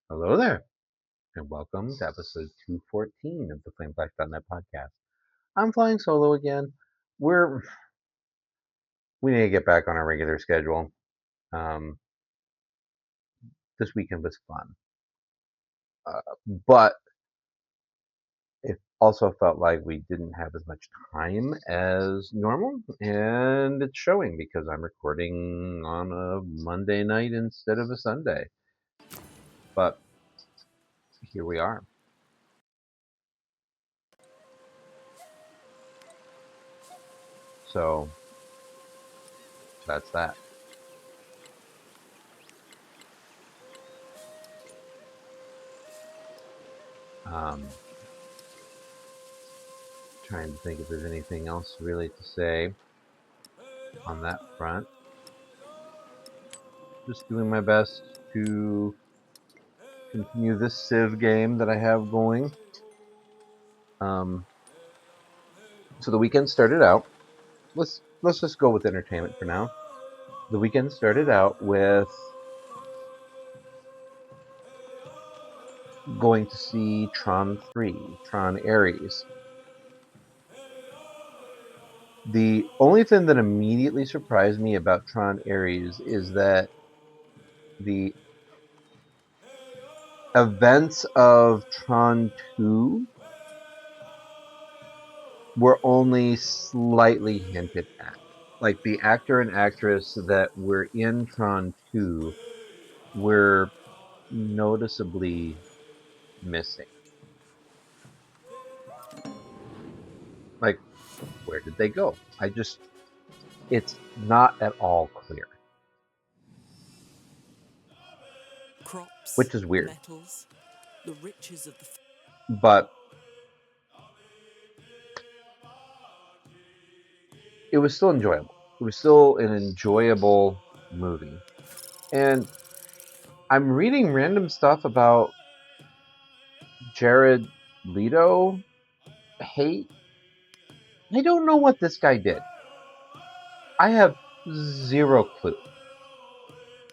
Hello there, and welcome to episode 214 of the FlameFlash.net podcast. I'm flying solo again. We're we need to get back on our regular schedule. Um, this weekend was fun, but it also felt like we didn't have as much time as normal, and it's showing because I'm recording on a Monday night instead of a Sunday. But here we are. So that's that. Um, Trying to think if there's anything else really to say on that front. Just doing my best to continue this Civ game that I have going. Um, so the weekend started out. Let's just go with entertainment for now. The weekend started out with going to see Tron 3, Tron Ares. The only thing that immediately surprised me about Tron Ares is that the events of Tron 2 were only slightly hinted at. Like the actor and actress that were in Tron 2 were noticeably missing. Like, where did they go? It's not at all clear, Crops, which is weird. metals, the riches of the But it was still enjoyable. It was still an enjoyable movie. And I'm reading random stuff about Jared Leto hate. I don't know what this guy did. I have zero clue.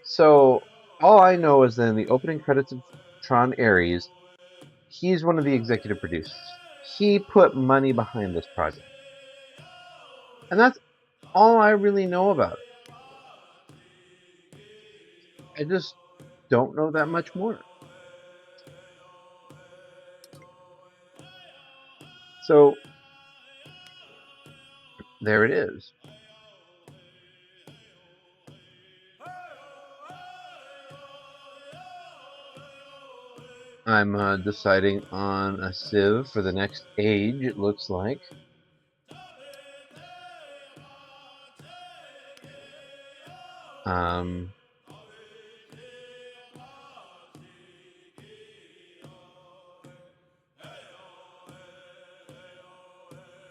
So all I know is that in the opening credits of Tron Ares, he's one of the executive producers. He put money behind this project. And that's all I really know about it. I just don't know that much more. So there it is. I'm deciding on a Civ for the next age, it looks like. Um,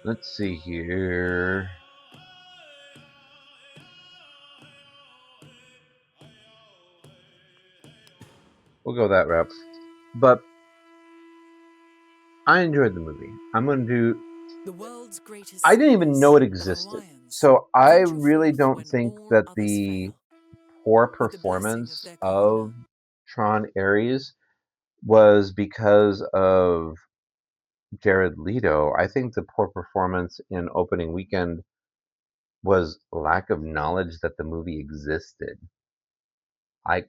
let's see here. We'll go that route. But I enjoyed the movie. I'm going to do. The world's greatest I didn't even cities, know it the existed. Hawaiians, So I venture really forth don't when think all that others the fail. poor With the blessing of performance their of kahuna, Tron Ares was because of Jared Leto. I think the poor performance in opening weekend was lack of knowledge that the movie existed. I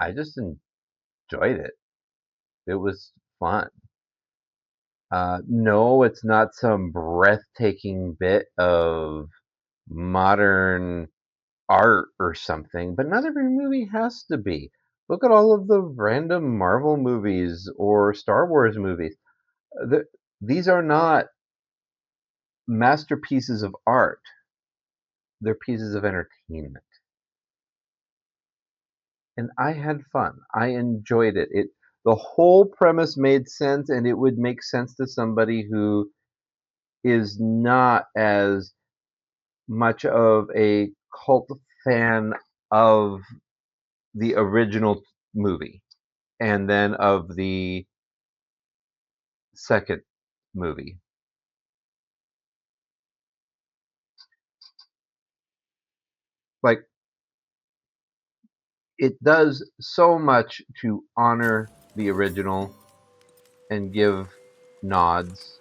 I just enjoyed it. It was fun. No, it's not some breathtaking bit of modern art or something, but not every movie has to be. Look at all of the random Marvel movies or Star Wars movies. The, these are not masterpieces of art, they're pieces of entertainment. And I had fun. I enjoyed it. The whole premise made sense, and it would make sense to somebody who is not as much of a cult fan of the original movie and then of the second movie. Like it does so much to honor the original and give nods.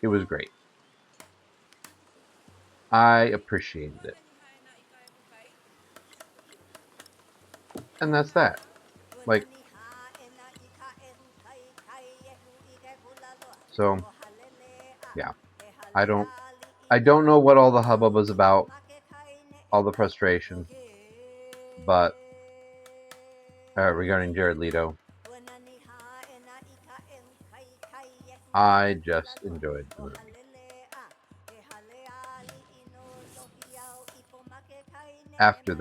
It was great. I appreciated it. And that's that. Like, so yeah. I don't I don't know what all the hubbub was about, all the frustration, but regarding Jared Leto, I just enjoyed the movie. After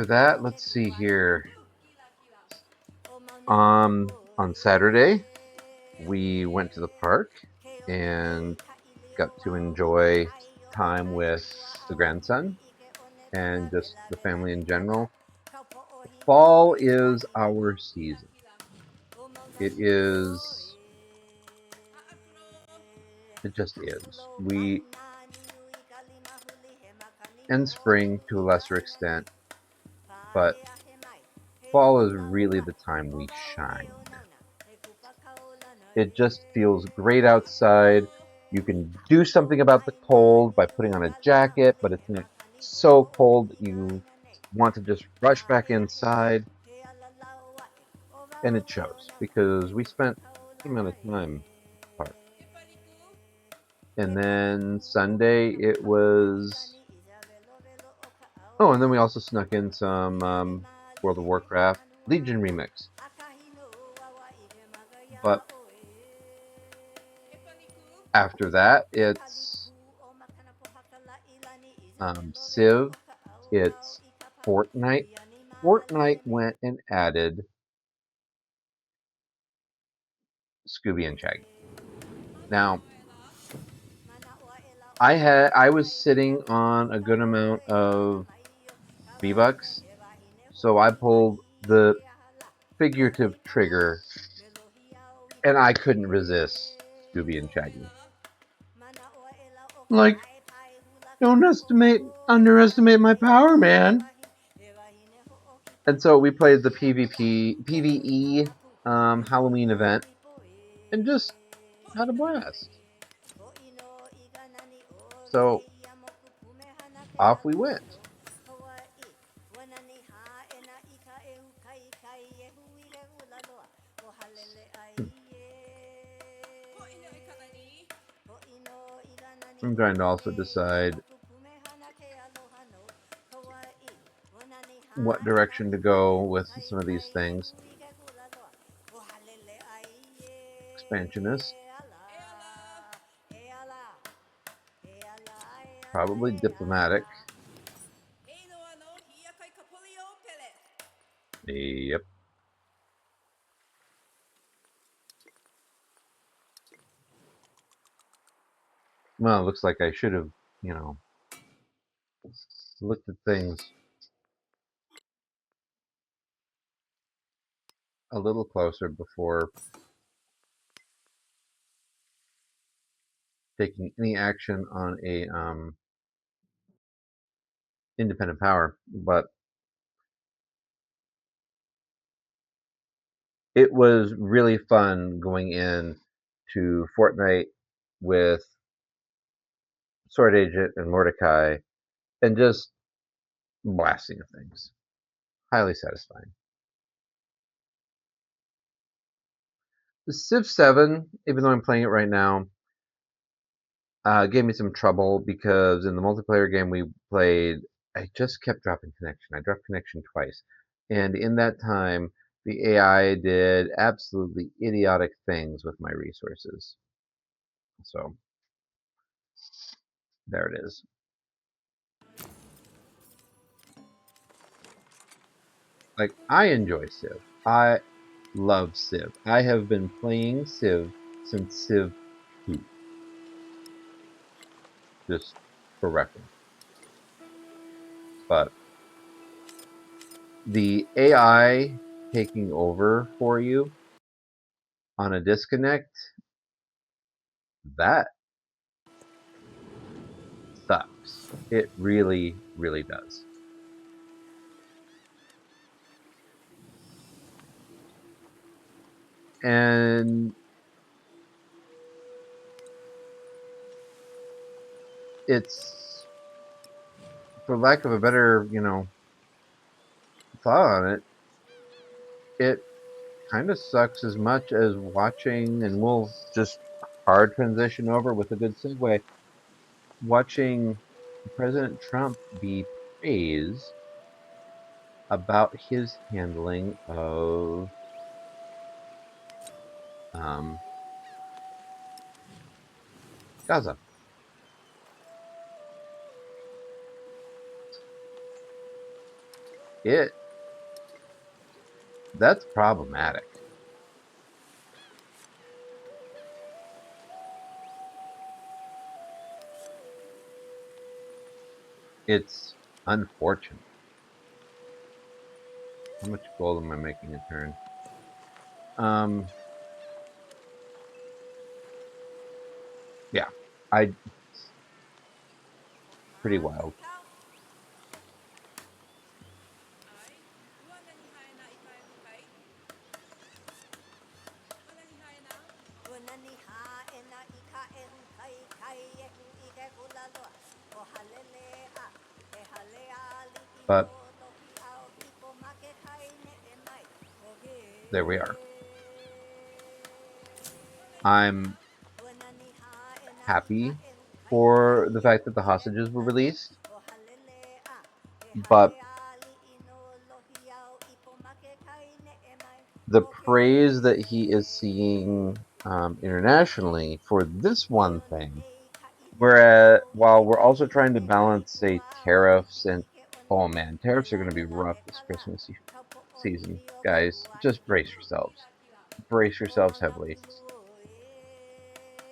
that, let's see here. On Saturday, we went to the park and got to enjoy time with the grandson and just the family in general. Fall is our season. It is. It just is. And spring to a lesser extent, but fall is really the time we shine. It just feels great outside. You can do something about the cold by putting on a jacket, but it's not so cold that you want to just rush back inside. And it shows because we spent a amount of time apart. And then Sunday it was. Oh, and then we also snuck in some World of Warcraft Legion remix. But after that, it's Civ, it's Fortnite. Fortnite went and added Scooby and Shaggy. Now, I was sitting on a good amount of V-Bucks, so I pulled the figurative trigger, and I couldn't resist Scooby and Shaggy. Like, don't underestimate my power, man. And so we played the PvE Halloween event, and just had a blast. So off we went. I'm trying to also decide what direction to go with some of these things. Expansionist. Probably diplomatic. Yep. Well, it looks like I should have, looked at things a little closer before taking any action on a independent power. But it was really fun going in to Fortnite with Sword Agent and Mordecai and just blasting things. Highly satisfying. The Civ 7, even though I'm playing it right now, gave me some trouble because in the multiplayer game we played, I just kept dropping connection. I dropped connection twice. And in that time, the AI did absolutely idiotic things with my resources. So, there it is. Like, I enjoy Civ. I love Civ. I have been playing Civ since Civ 2. Just for reference. But the AI taking over for you on a disconnect, that sucks. It really, really does. And it's, for lack of a better, thought on it, it kind of sucks as much as watching, and we'll just hard transition over with a good segue, watching President Trump be praised about his handling of um, Gaza. It That's problematic. It's unfortunate. How much gold am I making a turn? Um, yeah, I pretty wild. But there we are. I'm happy for the fact that the hostages were released, but the praise that he is seeing internationally for this one thing, whereas while we're also trying to balance, say, tariffs and oh man, tariffs are going to be rough this Christmas season, guys. Just brace yourselves. Brace yourselves heavily.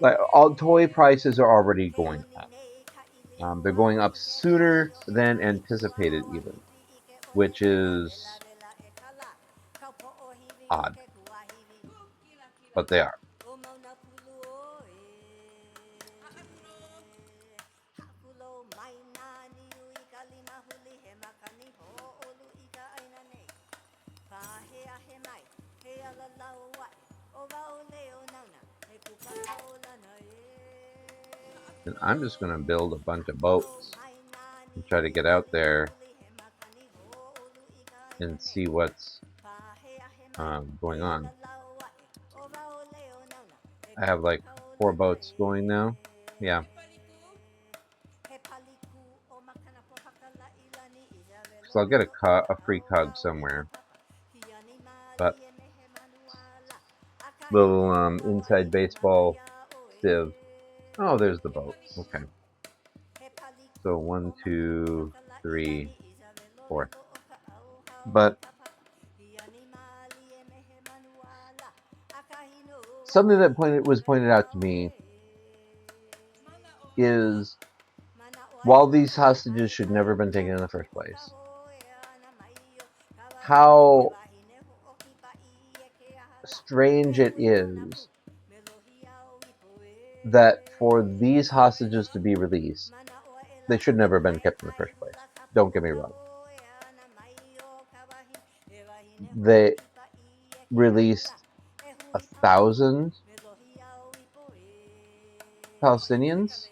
Like all toy prices are already going up. They're going up sooner than anticipated, even, which is odd, but they are. And I'm just going to build a bunch of boats and try to get out there and see what's going on. I have like 4 boats going now. Yeah. So I'll get a free cog somewhere. But little inside baseball sieve. Oh, there's the boat. Okay. So 1, 2, 3, 4. But something that was pointed out to me is while these hostages should never have been taken in the first place, how strange it is that for these hostages to be released, they should never have been kept in the first place. Don't get me wrong. They released 1,000 Palestinians.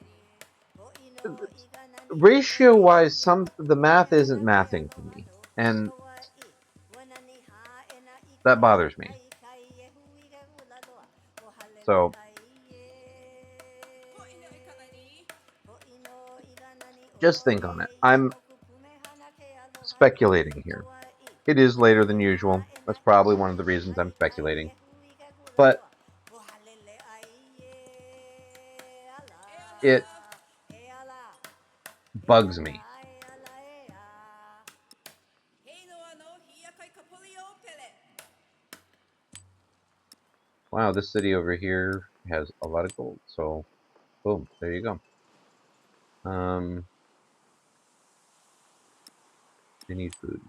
Ratio-wise, the math isn't mathing for me, and that bothers me. So just think on it. I'm speculating here. It is later than usual. That's probably one of the reasons I'm speculating. But it bugs me. Wow, this city over here has a lot of gold. So, boom, there you go. I need food.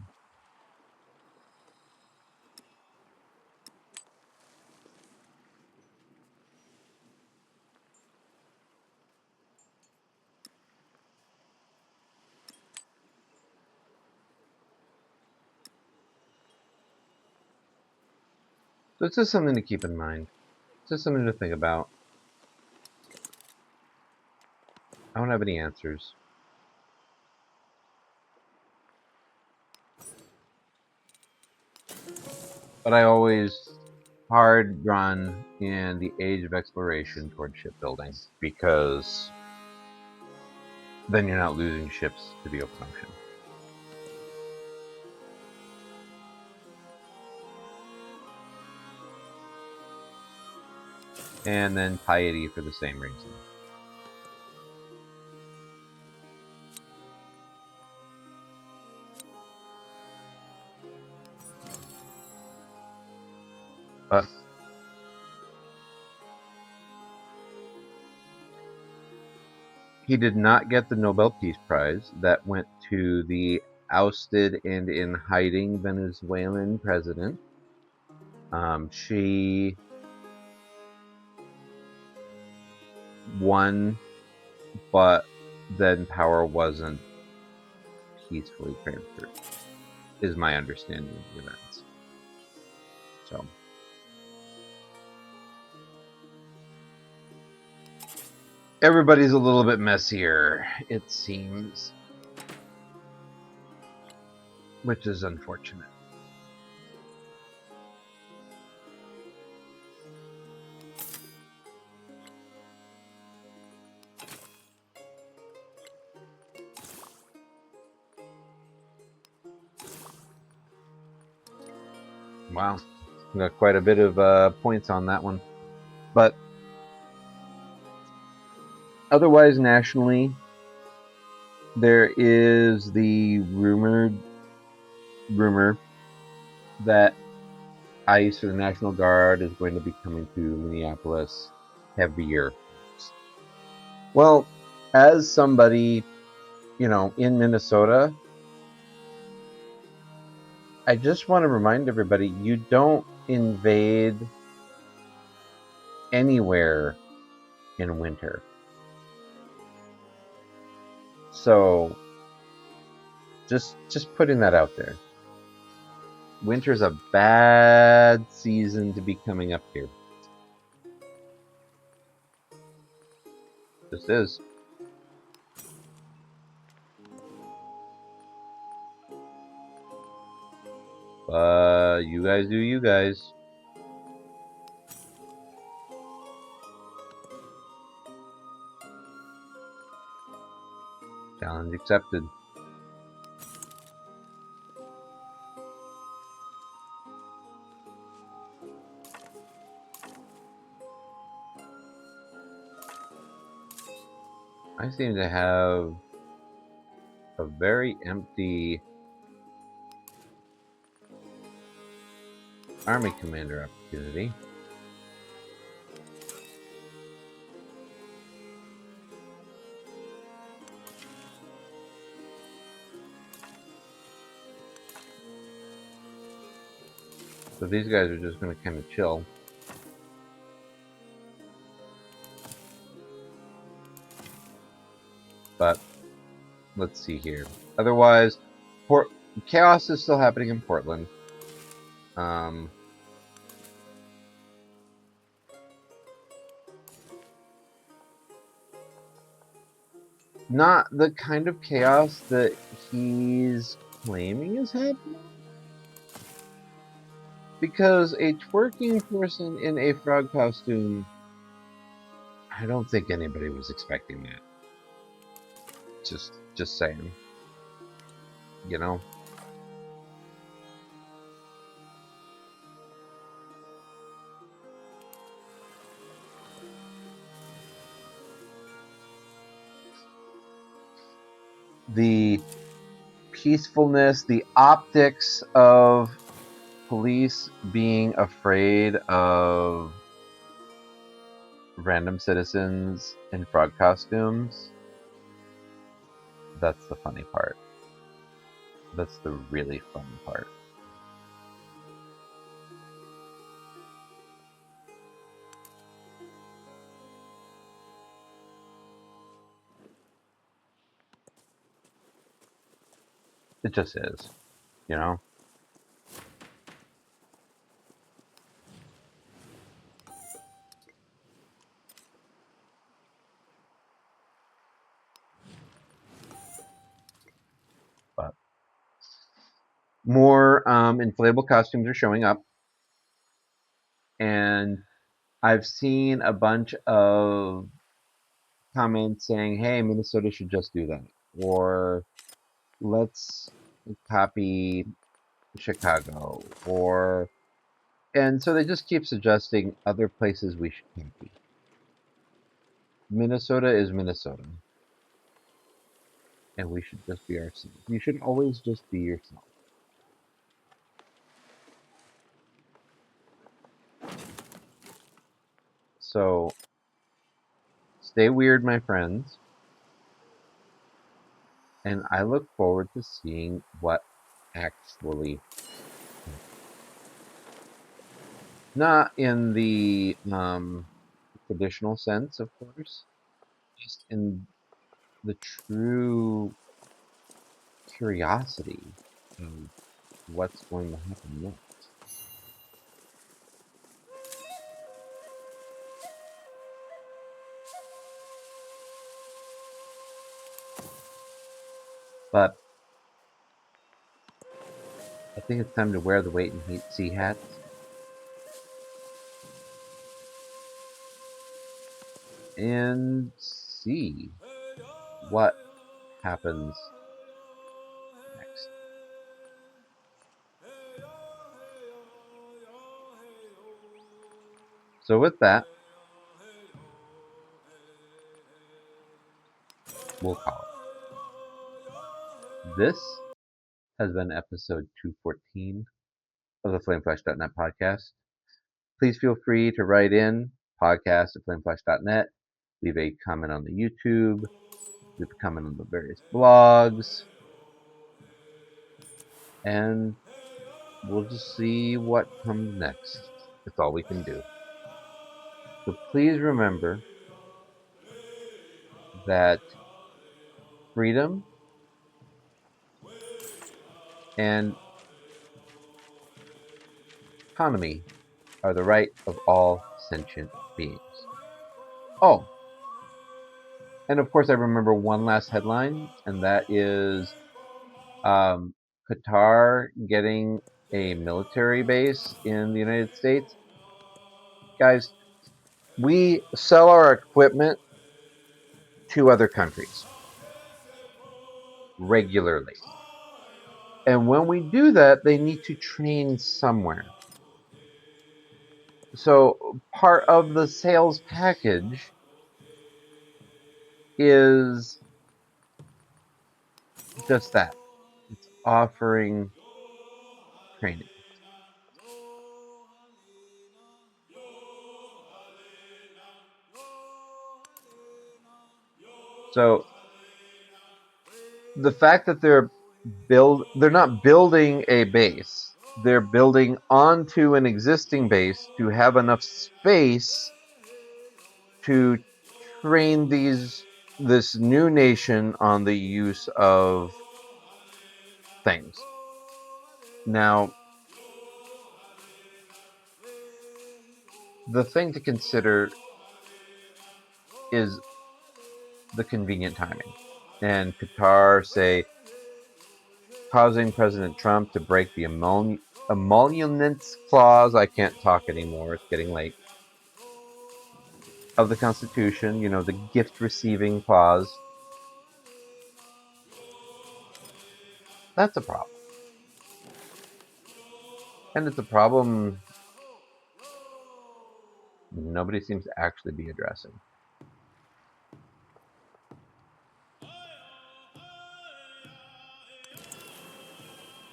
it's just something to keep in mind. It's just something to think about. I don't have any answers. But I always hard run in the age of exploration toward shipbuilding because then you're not losing ships to the open ocean. And then piety for the same reason. But he did not get the Nobel Peace Prize. That went to the ousted and in hiding Venezuelan president. She won, but then power wasn't peacefully transferred, is my understanding of the events. So, everybody's a little bit messier, it seems, which is unfortunate. Wow, got quite a bit of points on that one. But otherwise, nationally, there is the rumor that ICE or the National Guard is going to be coming to Minneapolis heavier. Well, as somebody, in Minnesota, I just want to remind everybody, you don't invade anywhere in winter. So just putting that out there. Winter's a bad season to be coming up here. Just is. You guys do you guys. Challenge accepted. I seem to have a very empty Army Commander opportunity. So these guys are just going to kind of chill. But let's see here. Otherwise, chaos is still happening in Portland. Not the kind of chaos that he's claiming is happening. Because a twerking person in a frog costume, I don't think anybody was expecting that. Just saying. The peacefulness, the optics of police being afraid of random citizens in frog costumes, that's the funny part. That's the really fun part. It just is, you know? more inflatable costumes are showing up, and I've seen a bunch of comments saying, "Hey, Minnesota should just do that," or "Let's copy Chicago," or and so they just keep suggesting other places we should copy. Minnesota is Minnesota, and we should just be ourselves. You should always just be yourself. So stay weird, my friends, and I look forward to seeing what actually happens. Not in the traditional sense, of course, just in the true curiosity of what's going to happen next. But I think it's time to wear the wait and see hats and see what happens next. So with that, we'll call it. This has been episode 214 of the FlameFlash.net podcast. Please feel free to write in podcast@flameflash.net, leave a comment on the YouTube, leave a comment on the various blogs, and we'll just see what comes next. That's all we can do. So please remember that freedom and autonomy are the right of all sentient beings. Oh, and of course, I remember one last headline, and that is Qatar getting a military base in the United States. Guys, we sell our equipment to other countries regularly. And when we do that, they need to train somewhere. So part of the sales package is just that. It's offering training. So the fact that they're not building a base. They're building onto an existing base to have enough space to train this new nation on the use of things. Now, the thing to consider is the convenient timing. And Qatar, say, causing President Trump to break the emoluments clause. I can't talk anymore. It's getting late. Of the Constitution, the gift receiving clause. That's a problem. And it's a problem nobody seems to actually be addressing.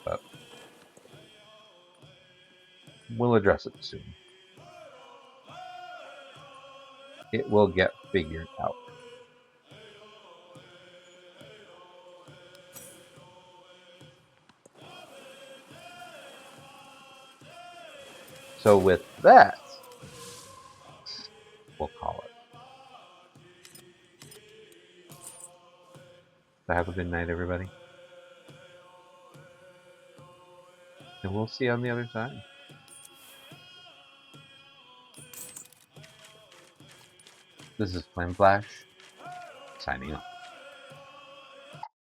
But we'll address it soon. It will get figured out. So with that, we'll call it. So have a good night, everybody. And we'll see you on the other side. This is Flame Flash, signing off.